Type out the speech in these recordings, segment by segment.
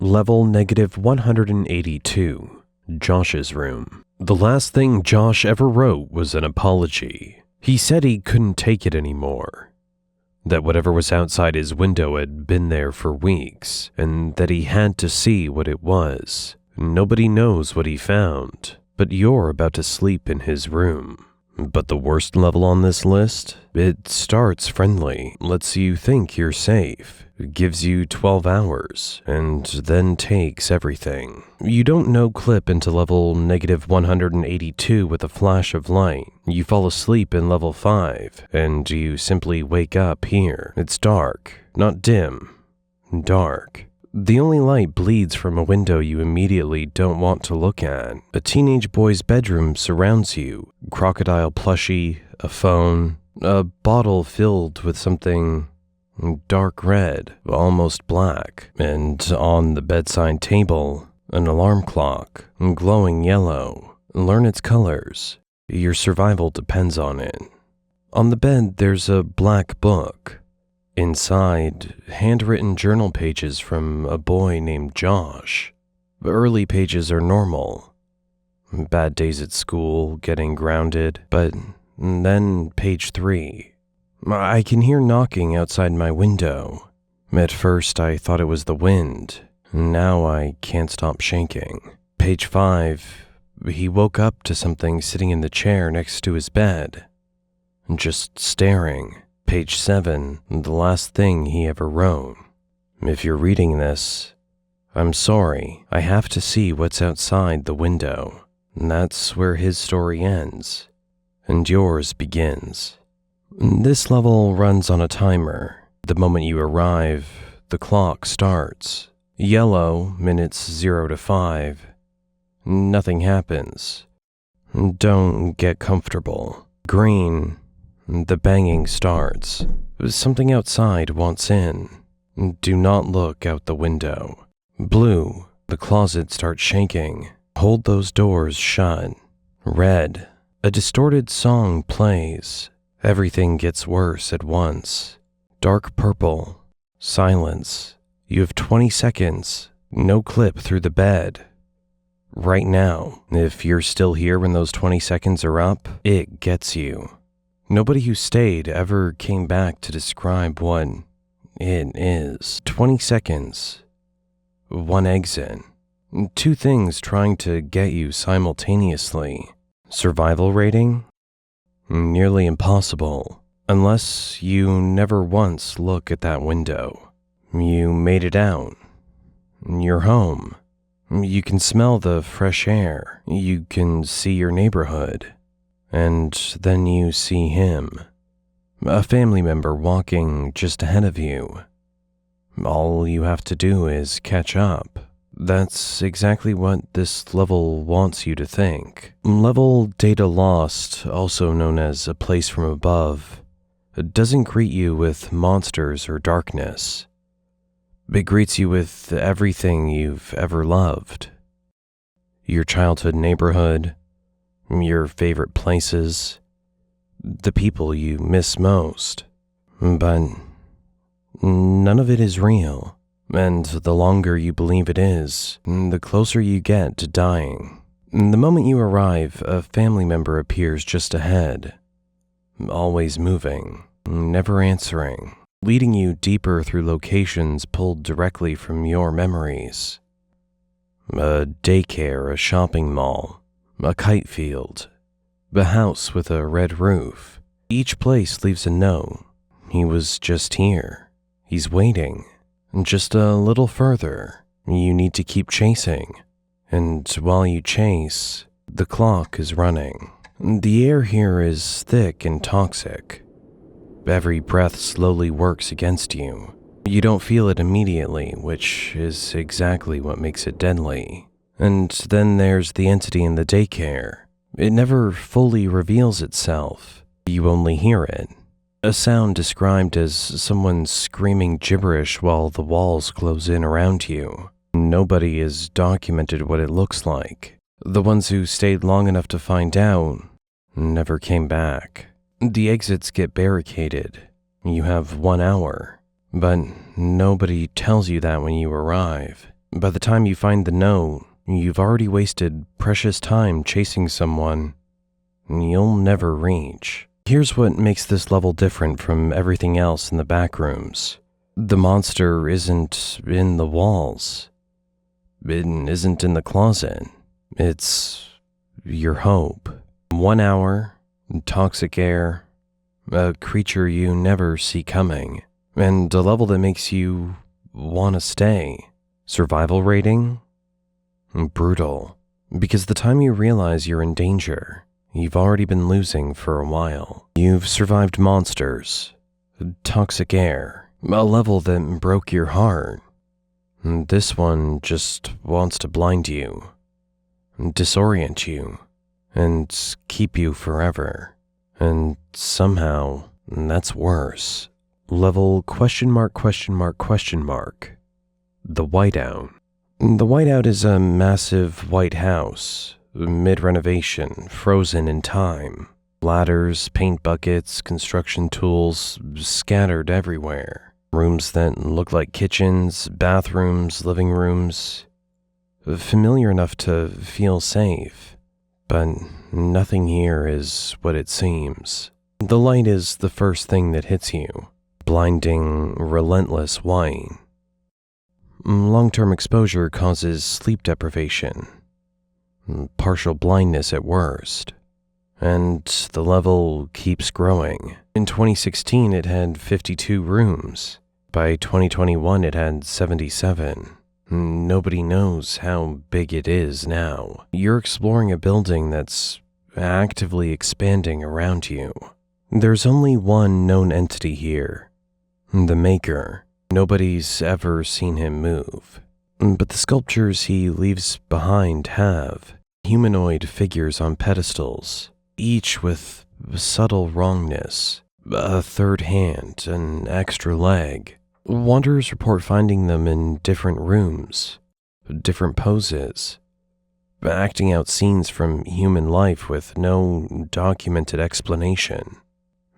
Level -182, Josh's room. The last thing Josh ever wrote was an apology. He said he couldn't take it anymore. That whatever was outside his window had been there for weeks, and that he had to see what it was. Nobody knows what he found, but you're about to sleep in his room. But the worst level on this list? It starts friendly, lets you think you're safe, gives you 12 hours, and then takes everything. You don't no-clip into level -182 with a flash of light. You fall asleep in level 5, and you simply wake up here. It's dark, not dim, dark. The only light bleeds from a window you immediately don't want to look at. A teenage boy's bedroom surrounds you. Crocodile plushie, a phone, a bottle filled with something dark red, almost black, and on the bedside table, an alarm clock, glowing yellow. Learn its colors. Your survival depends on it. On the bed, there's a black book. Inside, handwritten journal pages from a boy named Josh. The early pages are normal. Bad days at school, getting grounded, but then page 3. I can hear knocking outside my window. At first, I thought it was the wind. Now I can't stop shaking. Page 5. He woke up to something sitting in the chair next to his bed, just staring. Page 7, the last thing he ever wrote. If you're reading this, I'm sorry. I have to see what's outside the window. And that's where his story ends, and yours begins. This level runs on a timer. The moment you arrive, the clock starts. Yellow, minutes 0 to 5. Nothing happens. Don't get comfortable. Green, the banging starts. Something outside wants in. Do not look out the window. Blue, the closet starts shaking. Hold those doors shut. Red, a distorted song plays. Everything gets worse at once. Dark purple, silence. You have 20 seconds. No clip through the bed. Right now, if you're still here when those 20 seconds are up, it gets you. Nobody who stayed ever came back to describe what it is. 20 seconds. One exit. Two things trying to get you simultaneously. Survival rating? Nearly impossible. Unless you never once look at that window. You made it out. You're home. You can smell the fresh air. You can see your neighborhood. And then you see him, a family member walking just ahead of you. All you have to do is catch up. That's exactly what this level wants you to think. Level Data Lost, also known as a place from above, doesn't greet you with monsters or darkness. It greets you with everything you've ever loved. Your childhood neighborhood, your favorite places, the people you miss most. But none of it is real, and the longer you believe it is, the closer you get to dying. The moment you arrive, a family member appears just ahead, always moving, never answering, leading you deeper through locations pulled directly from your memories. A daycare, a shopping mall, a kite field, a house with a red roof. Each place leaves a note. He was just here. He's waiting. Just a little further. You need to keep chasing. And while you chase, the clock is running. The air here is thick and toxic. Every breath slowly works against you. You don't feel it immediately, which is exactly what makes it deadly. And then there's the entity in the daycare. It never fully reveals itself. You only hear it. A sound described as someone screaming gibberish while the walls close in around you. Nobody has documented what it looks like. The ones who stayed long enough to find out never came back. The exits get barricaded. You have 1 hour, but nobody tells you that when you arrive. By the time you find the note, you've already wasted precious time chasing someone you'll never reach. Here's what makes this level different from everything else in the Backrooms. The monster isn't in the walls. It isn't in the closet. It's your hope. 1 hour, toxic air, a creature you never see coming, and a level that makes you want to stay. Survival rating? Brutal. Because the time you realize you're in danger, you've already been losing for a while. You've survived monsters, toxic air, a level that broke your heart. This one just wants to blind you, disorient you, and keep you forever. And somehow, that's worse. Level ? The Whiteout. The Whiteout is a massive white house, mid-renovation, frozen in time. Ladders, paint buckets, construction tools scattered everywhere. Rooms that look like kitchens, bathrooms, living rooms. Familiar enough to feel safe, but nothing here is what it seems. The light is the first thing that hits you. Blinding, relentless white. Long-term exposure causes sleep deprivation, partial blindness at worst, and the level keeps growing. In 2016, it had 52 rooms. By 2021, it had 77. Nobody knows how big it is now. You're exploring a building that's actively expanding around you. There's only one known entity here, the Maker. Nobody's ever seen him move, but the sculptures he leaves behind have humanoid figures on pedestals, each with subtle wrongness, a third hand, an extra leg. Wanderers report finding them in different rooms, different poses, acting out scenes from human life with no documented explanation.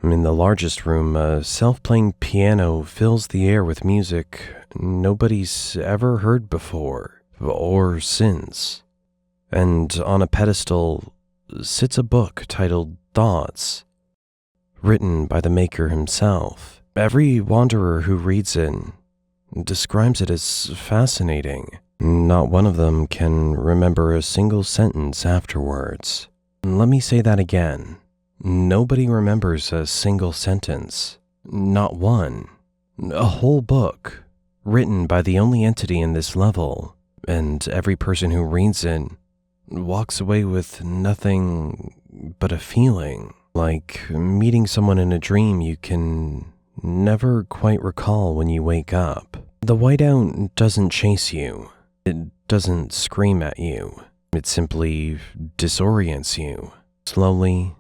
In the largest room, a self-playing piano fills the air with music nobody's ever heard before or since. And on a pedestal sits a book titled Thoughts, written by the Maker himself. Every wanderer who reads it describes it as fascinating. Not one of them can remember a single sentence afterwards. Let me say that again. Nobody remembers a single sentence. Not one. A whole book, written by the only entity in this level, and every person who reads it walks away with nothing but a feeling, like meeting someone in a dream you can never quite recall when you wake up. The Whiteout doesn't chase you. It doesn't scream at you. It simply disorients you, slowly,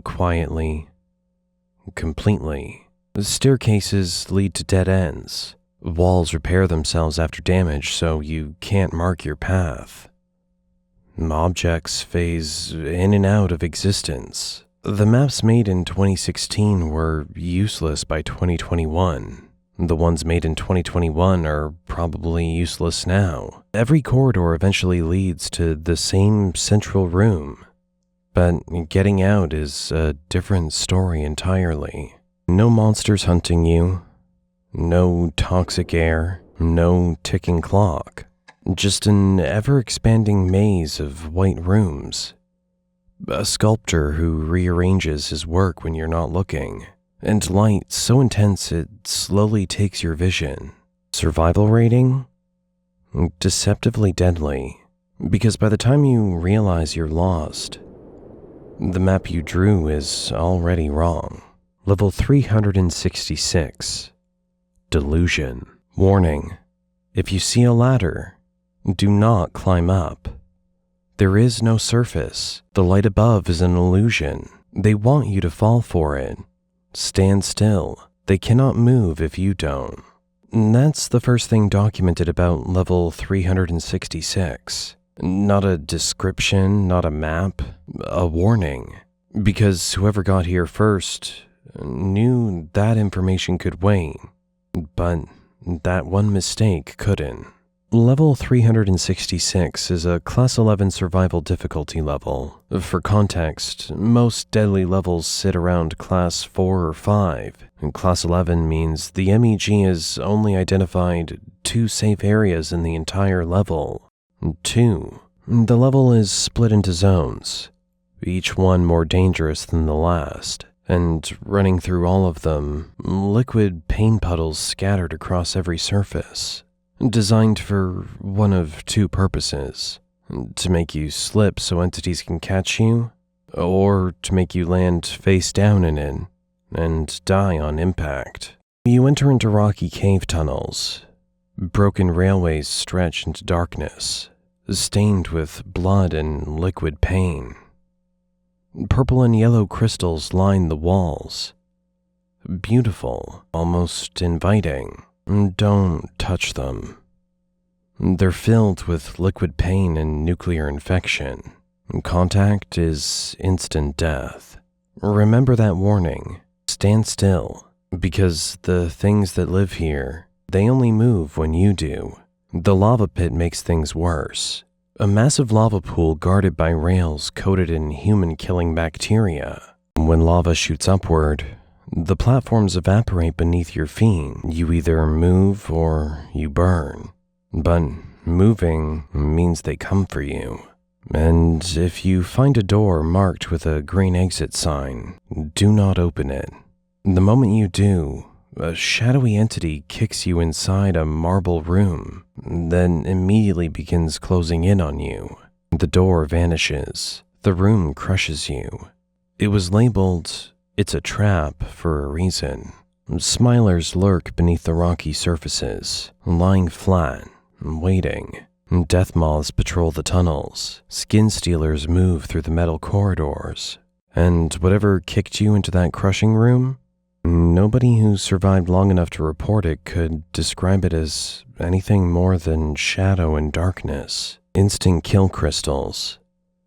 quietly, completely. The staircases lead to dead ends. Walls repair themselves after damage, so you can't mark your path. Objects phase in and out of existence. The maps made in 2016 were useless by 2021. The ones made in 2021 are probably useless now. Every corridor eventually leads to the same central room, but getting out is a different story entirely. No monsters hunting you, no toxic air, no ticking clock. Just an ever-expanding maze of white rooms. A sculptor who rearranges his work when you're not looking, and light so intense it slowly takes your vision. Survival rating? Deceptively deadly, because by the time you realize you're lost, the map you drew is already wrong. Level 366. Delusion. Warning. If you see a ladder, do not climb up. There is no surface. The light above is an illusion. They want you to fall for it. Stand still. They cannot move if you don't. And that's the first thing documented about level 366. Not a description, not a map, a warning. Because whoever got here first knew that information could wait, but that one mistake couldn't. Level 366 is a Class 11 survival difficulty level. For context, most deadly levels sit around Class 4 or 5, and Class 11 means the MEG has only identified 2 safe areas in the entire level. 2. The level is split into zones, each one more dangerous than the last, and running through all of them, liquid pain puddles scattered across every surface. Designed for one of 2 purposes: to make you slip so entities can catch you, or to make you land face down in it and die on impact. You enter into rocky cave tunnels. Broken railways stretch into darkness, stained with blood and liquid pain. Purple and yellow crystals line the walls. Beautiful, almost inviting. Don't touch them. They're filled with liquid pain and nuclear infection. Contact is instant death. Remember that warning. Stand still, because the things that live here, they only move when you do. The lava pit makes things worse. A massive lava pool guarded by rails coated in human-killing bacteria. When lava shoots upward, the platforms evaporate beneath your feet. You either move or you burn. But moving means they come for you. And if you find a door marked with a green exit sign, do not open it. The moment you do, a shadowy entity kicks you inside a marble room, then immediately begins closing in on you. The door vanishes. The room crushes you. It was labeled, "It's a trap," for a reason. Smilers lurk beneath the rocky surfaces, lying flat, waiting. Death moths patrol the tunnels. Skin stealers move through the metal corridors. And whatever kicked you into that crushing room, nobody who survived long enough to report it could describe it as anything more than shadow and darkness. Instant kill crystals.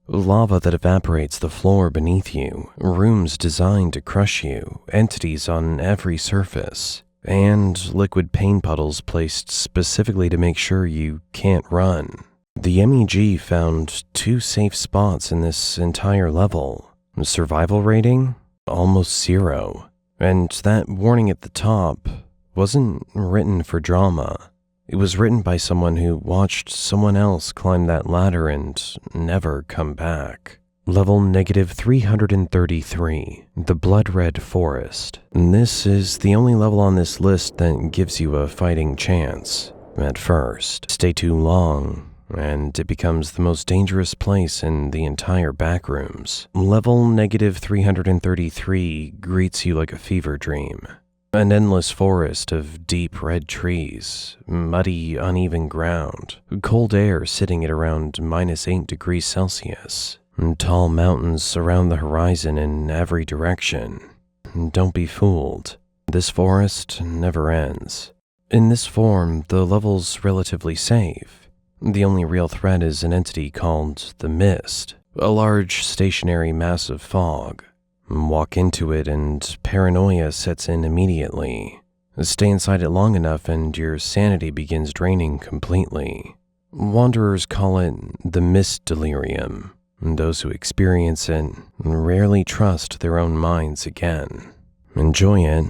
Lava that evaporates the floor beneath you, rooms designed to crush you, entities on every surface, and liquid pain puddles placed specifically to make sure you can't run. The MEG found 2 safe spots in this entire level. Survival rating? Almost 0. And that warning at the top wasn't written for drama. It was written by someone who watched someone else climb that ladder and never come back. Level -333, the Blood Red Forest. This is the only level on this list that gives you a fighting chance. At first, stay too long, and it becomes the most dangerous place in the entire Backrooms. Level -333 greets you like a fever dream. An endless forest of deep red trees, muddy, uneven ground, cold air sitting at around -8 degrees Celsius, tall mountains surround the horizon in every direction. Don't be fooled. This forest never ends. In this form, the level's relatively safe. The only real threat is an entity called the Mist, a large stationary mass of fog. Walk into it and paranoia sets in immediately. Stay inside it long enough and your sanity begins draining completely. Wanderers call it the mist delirium. Those who experience it rarely trust their own minds again. Enjoy it,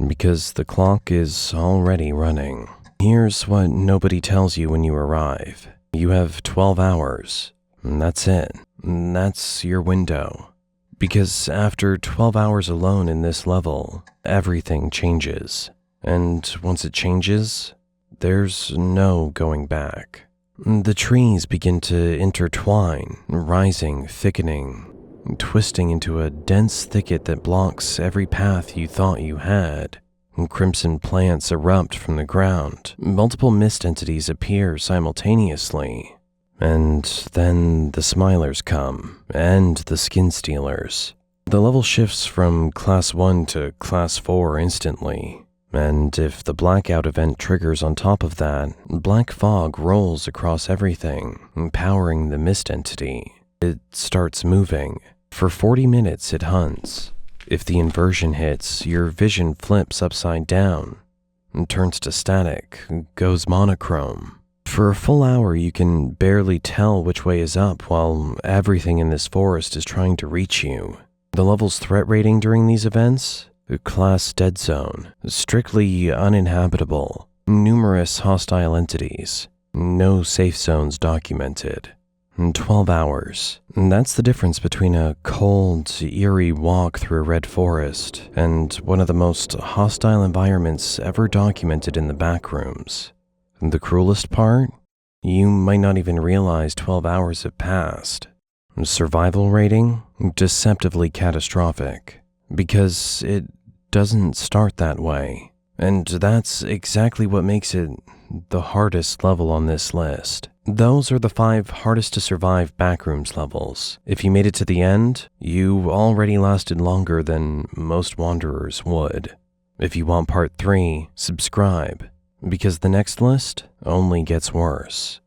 because the clock is already running. Here's what nobody tells you when you arrive. You have 12 hours. That's it. That's your window. Because after 12 hours alone in this level, everything changes. And once it changes, there's no going back. The trees begin to intertwine, rising, thickening, twisting into a dense thicket that blocks every path you thought you had. Crimson plants erupt from the ground. Multiple mist entities appear simultaneously. And then the Smilers come, and the Skin Stealers. The level shifts from Class 1 to Class 4 instantly, and if the Blackout event triggers on top of that, black fog rolls across everything, empowering the Mist entity. It starts moving. For 40 minutes it hunts. If the inversion hits, your vision flips upside down, turns to static, goes monochrome. For a full hour, you can barely tell which way is up while everything in this forest is trying to reach you. The level's threat rating during these events? Class Dead Zone. Strictly uninhabitable. Numerous hostile entities. No safe zones documented. 12 hours. That's the difference between a cold, eerie walk through a red forest and one of the most hostile environments ever documented in the Backrooms. The cruelest part? You might not even realize 12 hours have passed. Survival rating? Deceptively catastrophic. Because it doesn't start that way. And that's exactly what makes it the hardest level on this list. Those are the 5 hardest to survive Backrooms levels. If you made it to the end, you already lasted longer than most wanderers would. If you want part 3, subscribe, because the next list only gets worse.